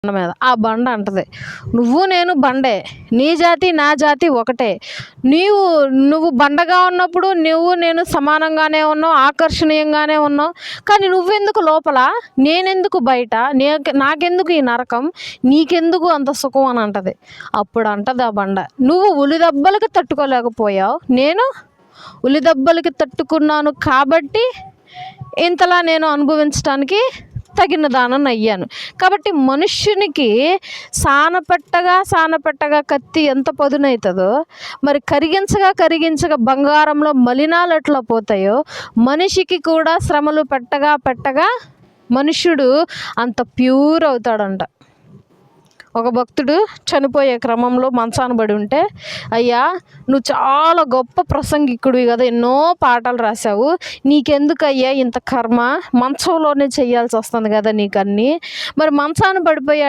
మీద ఆ బండ అంటది, నువ్వు నేను బండే, నీ జాతి నా జాతి ఒకటే. నువ్వు బండగా ఉన్నప్పుడు నువ్వు నేను సమానంగానే ఉన్నావు, ఆకర్షణీయంగానే ఉన్నావు. కానీ నువ్వెందుకు లోపల, నేనెందుకు బయట, నాకెందుకు ఈ నరకం, నీకెందుకు అంత సుఖం అని అంటది. అప్పుడు అంటది ఆ బండ, నువ్వు ఉలిదెబ్బలకి తట్టుకోలేకపోయావు, నేను ఉలిదెబ్బలకి తట్టుకున్నాను కాబట్టి ఇంతలా నేను అనుభవించడానికి తగిన దానని అయ్యాను. కాబట్టి మనుష్యునికి సానపెట్టగా కత్తి ఎంత పదునవుతుందో, మరి కరిగించగా బంగారంలో మలినాలు ఎట్లా పోతాయో, మనిషికి కూడా శ్రమలు పెట్టగా మనుష్యుడు అంత ప్యూర్ అవుతాడంట. ఒక భక్తుడు చనిపోయే క్రమంలో మంచాన పడి ఉంటే, అయ్యా నువ్వు చాలా గొప్ప ప్రసంగికుడివి కదా, ఎన్నో పాటలు రాసావు, నీకెందుకు అయ్యా ఇంత కర్మ, మంచంలోనే చెయ్యాల్సి వస్తుంది కదా నీకన్నీ, మరి మంచాన పడిపోయాడు